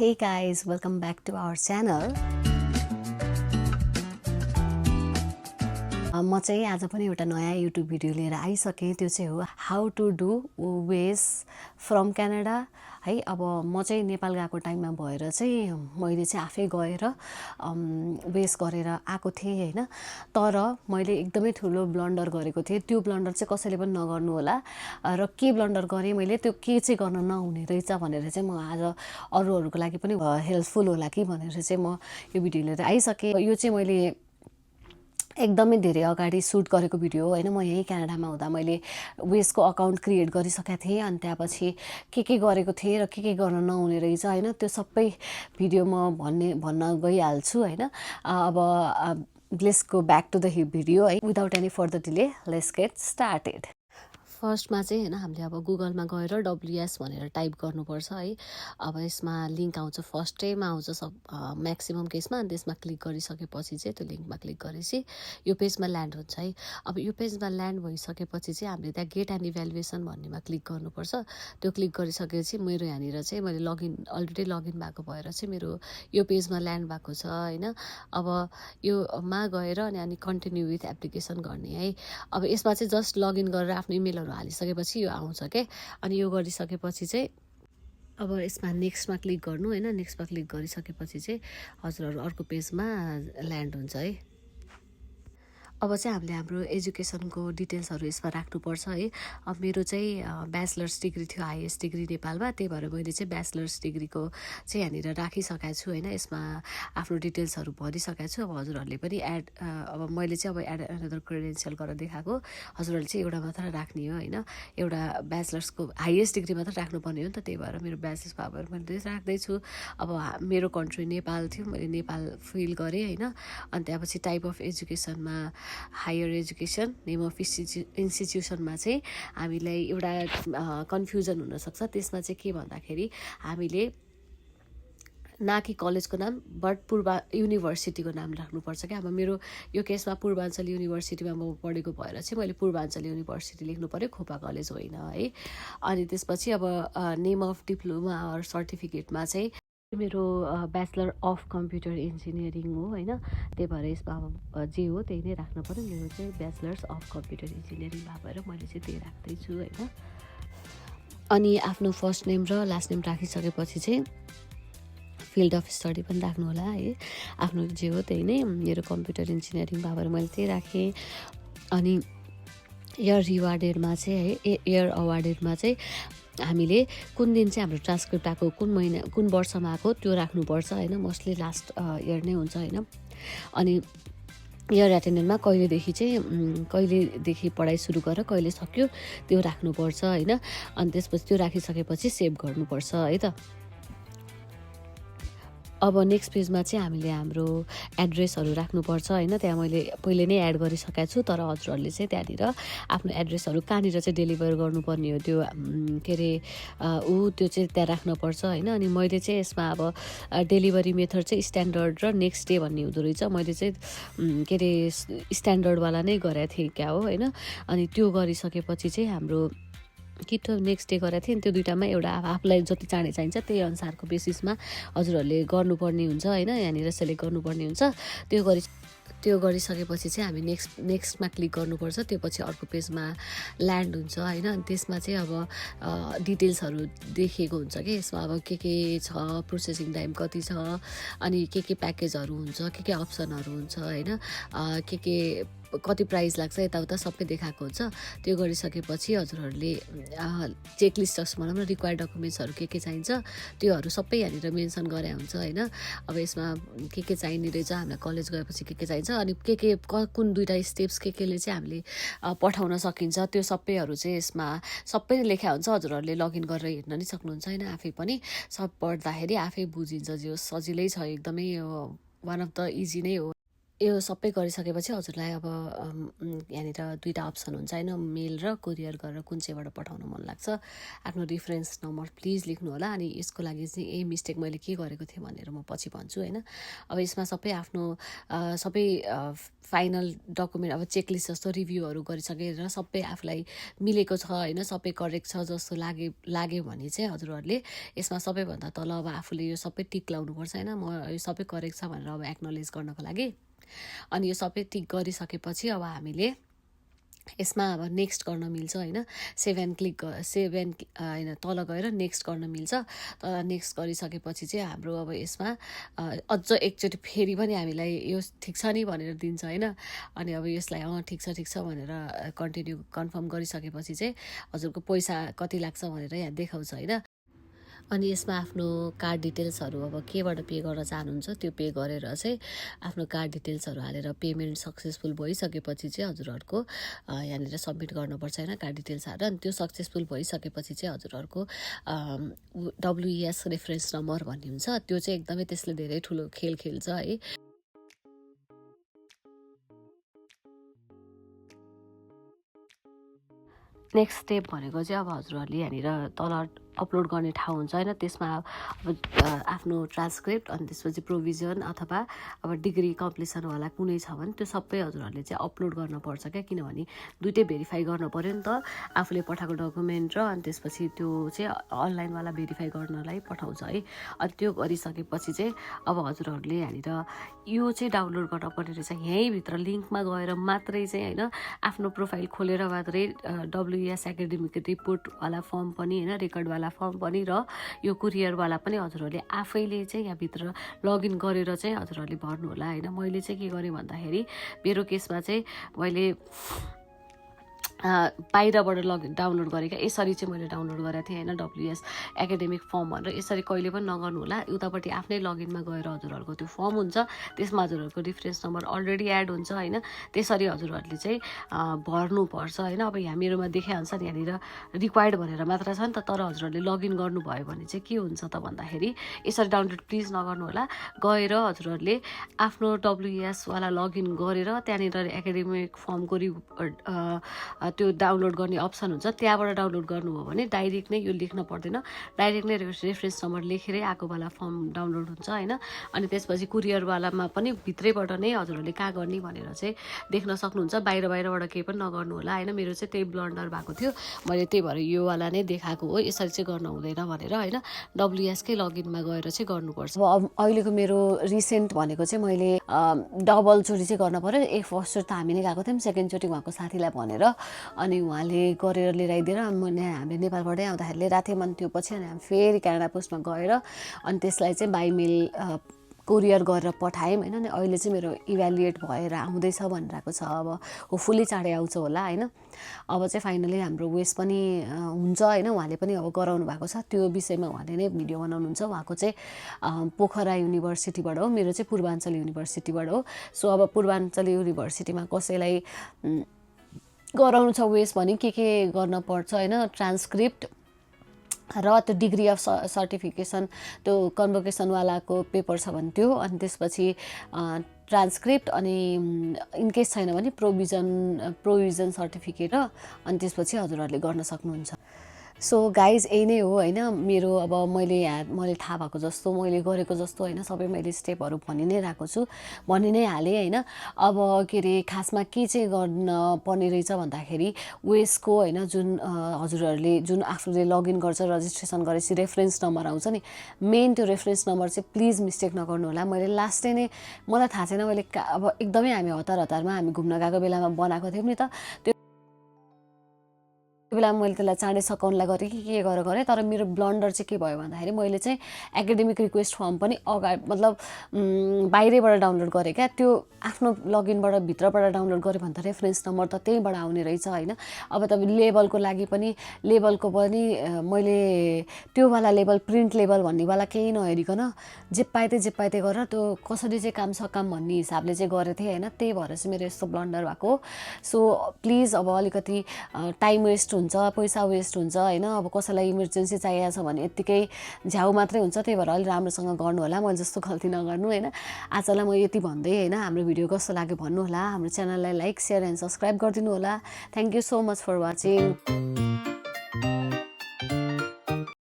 Hey guys, welcome back to our channel. म चाहिँ आज पनि एउटा नयाँ युट्युब भिडियो लिएर आइसकेँ। त्यो चाहिँ हो हाउ टु डु वेस फ्रम क्यानाडा है। अब म चाहिँ नेपाल गएको टाइममा भएर चाहिँ मैले चाहिँ आफै गएर वेस गरेर आएको थिएँ हैन। तर मैले एकदमै ठुलो ब्लन्डर गरेको थिएँ। त्यो ब्लन्डर चाहिँ कसैले पनि नगर्नु होला। र के ब्लन्डर गरेँ मैले, त्यो के चाहिँ गर्न नहुने रहेछ भनेर चाहिँ म आज अरूहरूको लागि पनि हेल्पफुल होला कि भनेर चाहिँ म यो भिडियो लिएर आइसकेँ। यो चाहिँ मैले एकदमै धेरै अगाडि सुट गरेको भिडियो हो हैन। म यही क्यानाडामा हुँदा मैले वेसको अकाउन्ट क्रिएट गरिसकेको थिएँ। अनि त्यसपछि के गरेको थिएँ र के गर्न नहुने रहेछ हैन, त्यो सबै भिडियो म भन्न गइहाल्छु हैन। अब let's go back to the video है। Without any further delay let's get started. फर्स्टमा चाहिँ हैन हामीले अब गुगलमा गएर WS भनेर टाइप गर्नुपर्छ है। अब यसमा लिङ्क आउँछ, फर्स्टैमा आउँछ सब म्याक्सिमम केसमा। अनि त्यसमा क्लिक गरिसकेपछि चाहिँ त्यो लिङ्कमा क्लिक गरेपछि यो पेजमा ल्यान्ड हुन्छ है। अब यो पेजमा ल्यान्ड भइसकेपछि चाहिँ हामीले त्यहाँ गेट एन्ड इभ्यालुएसन भन्नेमा क्लिक गर्नुपर्छ। त्यो क्लिक गरिसकेपछि मेरो यहाँनिर चाहिँ मैले अलरेडी लगइन भएको भएर चाहिँ मेरो यो पेजमा ल्यान्ड भएको छ हैन। अब योमा गएर अनि कन्टिन्यू विथ एप्लिकेसन गर्ने है। अब यसमा चाहिँ जस्ट लगइन गरेर आफ्नो इमेलहरू हालिसकेपछि यो आउँछ के। अनि यो गरिसकेपछि चाहिँ अब यसमा नेक्स्टमा क्लिक गर्नु हैन। नेक्स्टमा क्लिक गरिसकेपछि चाहिँ हजुरहरू अर्को पेजमा ल्यान्ड हुन्छ है। अब चाहिँ हामीले हाम्रो एजुकेसनको डिटेल्सहरू यसमा राख्नुपर्छ है। अब मेरो चाहिँ ब्याचलर्स डिग्री थियो, हाइएस्ट डिग्री नेपालमा, त्यही भएर मैले चाहिँ ब्याचलर्स डिग्रीको चाहिँ यहाँनिर राखिसकेको छु हैन। यसमा आफ्नो डिटेल्सहरू भरिसकेको छु। अब हजुरहरूले पनि अब मैले चाहिँ अब एड अनदर क्रेडेन्सियल गरेर देखाएको। हजुरहरूले चाहिँ एउटा मात्र राख्ने हो हैन। एउटा ब्याचलर्सको हाइएस्ट डिग्री मात्र राख्नुपर्ने हो नि त, त्यही भएर मेरो ब्याचलर्स भएर मैले राख्दैछु। अब मेरो कन्ट्री नेपाल थियो, मैले नेपाल फिल गरेँ हैन। अनि त्यसपछि टाइप अफ एजुकेसनमा हायर एजुकेसन, नेम अफ इन्स्टिट्युसनमा चाहिँ हामीलाई एउटा कन्फ्युजन हुनसक्छ। त्यसमा चाहिँ के भन्दाखेरि हामीले न कि कलेजको नाम बट युनिभर्सिटीको नाम राख्नुपर्छ क्या। अब मेरो यो केसमा पूर्वाञ्चल युनिभर्सिटीमा म पढेको भएर चाहिँ मैले पूर्वाञ्चल युनिभर्सिटी लेख्नु पऱ्यो, खोपा कलेज होइन है। अनि त्यसपछि अब नेम अफ डिप्लोमा अर सर्टिफिकेटमा चाहिँ मेरो ब्याचलर अफ कम्प्युटर इन्जिनियरिङ हो हैन। त्यही भएर यसमा अब जे हो त्यही नै राख्नु पऱ्यो। मेरो चाहिँ ब्याचलर्स अफ कम्प्युटर इन्जिनियरिङ भएर मैले चाहिँ त्यही राख्दैछु हैन। अनि आफ्नो फर्स्ट नेम र लास्ट नेम राखिसकेपछि चाहिँ फिल्ड अफ स्टडी पनि राख्नु होला है। आफ्नो जे हो त्यही नै, मेरो कम्प्युटर इन्जिनियरिङ भएर मैले त्यही राखेँ। अनि इयर रिवार्डेडमा चाहिँ है, इयर अवार्डेडमा चाहिँ हामीले कुन दिन चाहिँ हाम्रो ट्रान्सक्रिप्ट आएको, कुन वर्षमा आएको त्यो राख्नुपर्छ हैन। मोस्टली लास्ट इयर नै हुन्छ हैन। अनि इयर एटेन्डेन्टमा कहिलेदेखि पढाइ सुरु गरेर कहिले सक्यो त्यो राख्नुपर्छ हैन। अनि त्यसपछि त्यो राखिसकेपछि सेभ गर्नुपर्छ है त। अब नेक्स्ट पेजमा चाहिँ हामीले हाम्रो एड्रेसहरू राख्नुपर्छ हैन। त्यहाँ मैले पहिले नै एड गरिसकेको छु, तर हजुरहरूले चाहिँ त्यहाँनिर आफ्नो एड्रेसहरू कहाँनिर चाहिँ डेलिभर गर्नुपर्ने हो त्यो के अरे त्यो चाहिँ त्यहाँ राख्नुपर्छ हैन। अनि मैले चाहिँ यसमा अब डेलिभरी मेथड चाहिँ स्ट्यान्डर्ड र नेक्स्ट डे भन्ने हुँदो रहेछ। मैले चाहिँ के अरे स्ट्यान्डर्डवाला नै गरेको थिएँ क्या हो हैन। अनि त्यो गरिसकेपछि चाहिँ हाम्रो कि त नेक्स्ट डे गरेको थिएँ। त्यो दुइटामा एउटा आफूलाई जति चाँडै चाहिन्छ त्यही अनुसारको बेसिसमा हजुरहरूले गर्नुपर्ने हुन्छ हैन। यहाँनिर सेलेक्ट गर्नुपर्ने हुन्छ। त्यो गरिसकेपछि चाहिँ हामी नेक्स्टमा क्लिक गर्नुपर्छ। त्यो पछि अर्को पेजमा ल्यान्ड हुन्छ हैन। अनि त्यसमा चाहिँ अब डिटेल्सहरू देखिएको हुन्छ कि यसमा अब के छ, प्रोसेसिङ टाइम कति छ, अनि के प्याकेजहरू हुन्छ, के अप्सनहरू हुन्छ हैन, के कति प्राइस लाग्छ, यताउता सबै देखाएको हुन्छ। त्यो गरिसकेपछि हजुरहरूले चेकलिस्ट जस्तो भनौँ न, रिक्वायर्ड डकुमेन्ट्सहरू के चाहिन्छ त्योहरू सबै यहाँनिर मेन्सन गरे हुन्छ हैन। अब यसमा के चाहिने रहेछ, हामीलाई कलेज गएपछि के चाहिन्छ, अनि कुन दुईवटा स्टेप्स केले चाहिँ हामीले पठाउन सकिन्छ, त्यो सबैहरू चाहिँ यसमा सबै नै लेखा हुन्छ। हजुरहरूले लगइन गरेर हेर्न नि सक्नुहुन्छ हैन। आफै पनि सब पढ्दाखेरि आफै बुझिन्छ। जो सजिलै छ, एकदमै वान अफ द इजी नै हो। यो सबै गरिसकेपछि हजुरलाई अब यहाँनिर दुईवटा अप्सन हुन्छ होइन, मेल र कुरियर गरेर कुन चाहिँबाट पठाउन मन लाग्छ। आफ्नो रिफरेन्स नम्बर प्लिज लेख्नु होला। अनि यसको लागि चाहिँ यही मिस्टेक मैले के गरेको थिएँ भनेर म पछि भन्छु होइन। अब यसमा सबै आफ्नो सबै फाइनल डकुमेन्ट अब चेकलिस्ट जस्तो रिभ्यूहरू गरिसकेर सबै आफूलाई मिलेको छ होइन, सबै करेक्ट छ जस्तो लाग्यो भने चाहिँ हजुरहरूले यसमा सबैभन्दा तल अब आफूले यो सबै टिक लाउनुपर्छ होइन। म यो सबै करेक्ट छ भनेर अब एक्नोलेज गर्नको लागि। अनि यो सबै टिक गरिसकेपछि अब हामीले यसमा अब नेक्स्ट गर्न मिल्छ होइन। सेभेन होइन तल गएर नेक्स्ट गर्न मिल्छ। तर नेक्स्ट गरिसकेपछि चाहिँ हाम्रो अब यसमा अझ एकचोटि फेरि पनि हामीलाई यो ठिक छ नि भनेर दिन्छ होइन। अनि अब यसलाई ठिक छ भनेर कन्फर्म गरिसकेपछि चाहिँ हजुरको पैसा कति लाग्छ भनेर यहाँ देखाउँछ होइन। अनि यसमा आफ्नो कार्ड डिटेल्सहरू अब केबाट पे गर्न चाहनुहुन्छ त्यो पे गरेर चाहिँ आफ्नो कार्ड डिटेल्सहरू हालेर पेमेन्ट सक्सेसफुल भइसकेपछि चाहिँ हजुरहरूको यहाँनिर सब्मिट गर्नुपर्छ होइन कार्ड डिटेल्स हालेर। अनि त्यो सक्सेसफुल भइसकेपछि चाहिँ हजुरहरूको WES रेफरेन्स नम्बर भन्ने हुन्छ, त्यो चाहिँ एकदमै त्यसले धेरै ठुलो खेल खेल्छ है। नेक्स्ट स्टेप भनेको चाहिँ अब हजुरहरूले यहाँनिर तल अपलोड गर्ने ठाउँ हुन्छ होइन, त्यसमा अब आफ्नो ट्रान्सक्रिप्ट अनि त्यसपछि प्रोभिजन अथवा अब डिग्री कम्प्लिसनवाला कुनै छ भने त्यो सबै हजुरहरूले चाहिँ अपलोड गर्नुपर्छ क्या। किनभने दुइटै भेरिफाई गर्नु पऱ्यो नि त, आफूले पठाएको डकुमेन्ट र अनि त्यसपछि त्यो चाहिँ अनलाइनवाला भेरिफाई गर्नलाई पठाउँछ है। अनि त्यो गरिसकेपछि चाहिँ अब हजुरहरूले यहाँनिर यो चाहिँ डाउनलोड गर्न पर्ने रहेछ। यहीँभित्र लिङ्कमा गएर मात्रै चाहिँ होइन, आफ्नो प्रोफाइल खोलेर मात्रै WES एकाडेमिक रिपोर्टवाला फर्म पनि होइन, रेकर्डवाला फर्म पनि र यो कुरियरवाला पनि हजुरहरूले आफैले चाहिँ यहाँभित्र लगइन गरेर चाहिँ हजुरहरूले भर्नु होला होइन। मैले चाहिँ के गरेँ भन्दाखेरि मेरो केसमा चाहिँ मैले बाहिरबाट डाउनलोड गरेँ क्या। यसरी चाहिँ मैले डाउनलोड गरेको थिएँ होइन, WES एकाडेमिक फर्म भनेर। यसरी कहिले पनि नगर्नु होला। उतापट्टि आफ्नै लगइनमा गएर हजुरहरूको त्यो फर्म हुन्छ, त्यसमा हजुरहरूको रिफरेन्स नम्बर अलरेडी एड हुन्छ होइन। त्यसरी हजुरहरूले चाहिँ भर्नुपर्छ होइन। अब यहाँ मेरोमा देखाइहाल्छ नि यहाँनिर रिक्वायर्ड भनेर मात्र छ नि त, तर हजुरहरूले लगइन गर्नुभयो भने चाहिँ के हुन्छ त भन्दाखेरि यसरी डाउनलोड प्लिज नगर्नु होला। गएर हजुरहरूले आफ्नो WES वाला लगइन गरेर त्यहाँनिर एकाडेमिक फर्मको त्यो डाउनलोड गर्ने अप्सन हुन्छ, त्यहाँबाट डाउनलोड गर्नुभयो भने डाइरेक्ट नै यो लेख्न पर्दैन, डाइरेक्ट नै रेफरेन्स नम्बर लेखेरै आएकोवाला फर्म डाउनलोड हुन्छ होइन। अनि त्यसपछि कुरियरवालामा पनि भित्रैबाट नै हजुरहरूले कहाँ गर्ने भनेर चाहिँ देख्न सक्नुहुन्छ। बाहिरबाट केही पनि नगर्नु होला होइन। मेरो चाहिँ त्यही ब्लन्डर भएको थियो, मैले त्यही भएर योवाला नै देखाएको हो, यसरी चाहिँ गर्न हुँदैन भनेर होइन। WES कै लगइनमा गएर चाहिँ गर्नुपर्छ। अब अहिलेको मेरो रिसेन्ट भनेको चाहिँ मैले डबलचोटि चाहिँ गर्न पऱ्यो। फर्स्टचोटि त हामी नै गएको थियौँ, सेकेन्डचोटि उहाँको साथीलाई भनेर अनि उहाँले गरेर लिएर आइदिएर हामीले नेपालबाटै आउँदाखेरि लिएर आएको थियौँ। अनि त्यो पछि अनि हामी फेरि क्यानाडा पोस्टमा गएर अनि त्यसलाई चाहिँ बाई मेल कुरियर गरेर पठायौँ होइन। अनि अहिले चाहिँ मेरो इभ्यालुएट भएर आउँदैछ भनिरहेको छ, अब होपफुल्ली चाँडै आउँछ होला होइन। अब चाहिँ फाइनली हाम्रो वेस पनि हुन्छ होइन। उहाँले पनि अब गराउनु भएको छ, त्यो विषयमा उहाँले नै भिडियो बनाउनुहुन्छ। उहाँको चाहिँ पोखरा युनिभर्सिटीबाट हो, मेरो चाहिँ पूर्वाञ्चल युनिभर्सिटीबाट हो। सो अब पूर्वाञ्चल युनिभर्सिटीमा कसैलाई गराउनु छ वेस भने के गर्न पर्छ होइन, ट्रान्सक्रिप्ट र त्यो डिग्री अफ सर्टिफिकेसन त्यो कन्भोकेसनवालाको पेपर छ भने त्यो, अनि त्यसपछि ट्रान्सक्रिप्ट अनि इनकेस छैन भने प्रोभिजन सर्टिफिकेट र अनि त्यसपछि हजुरहरूले गर्न सक्नुहुन्छ। सो गाइज यही नै हो होइन। मेरो अब मैले थाहा भएको जस्तो मैले गरेको जस्तो होइन, सबै मैले स्टेपहरू भनि नै रहेको छु, भनि नै हालेँ होइन। अब के अरे खासमा के चाहिँ गर्न पर्ने रहेछ भन्दाखेरि वेसको होइन जुन हजुरहरूले जुन आफूले लगइन गर्छ रजिस्ट्रेसन गरेपछि रेफरेन्स नम्बर आउँछ नि, मेन त्यो रेफरेन्स नम्बर चाहिँ प्लिज मिस्टेक नगर्नु होला। मैले लास्टै नै मलाई थाहा छैन, मैले अब एकदमै हामी हतारमा हामी घुम्न गएको बेलामा बनाएको थियौँ नि त, त्यो बेला मैले त्यसलाई चाँडै सकाउनलाई गरेँ के गरेँ। तर मेरो ब्लन्डर चाहिँ के भयो भन्दाखेरि मैले चाहिँ एकाडेमिक रिक्वेस्ट फर्म पनि अगाडि मतलब बाहिरैबाट डाउनलोड गरेँ क्या। त्यो आफ्नो लगइनबाट भित्रबाट डाउनलोड गरेँ भने त रेफरेन्स नम्बर त त्यहीँबाट आउने रहेछ होइन। अब तपाईँ लेबलको लागि पनि मैले त्योवाला लेबल प्रिन्ट लेबल भन्नेवाला केही नहेरिकन जे पाए गरेर त्यो कसरी चाहिँ काम सकाम भन्ने हिसाबले चाहिँ गरेको थिएँ होइन। त्यही भएर चाहिँ मेरो यस्तो ब्लन्डर भएको। सो प्लिज अब अलिकति टाइम वेस्ट हुन्छ, पैसा वेस्ट हुन्छ होइन। अब कसैलाई इमर्जेन्सी चाहिएको छ भने यत्तिकै झ्याउ मात्रै हुन्छ। त्यही भएर अलिक राम्रोसँग गर्नु होला, मैले जस्तो गल्ती नगर्नु होइन। आजलाई म यति भन्दै होइन, हाम्रो भिडियो कस्तो लाग्यो भन्नु होला। हाम्रो च्यानललाई लाइक, सेयर एन्ड सब्सक्राइब गरिदिनु होला। Thank you so much for watching.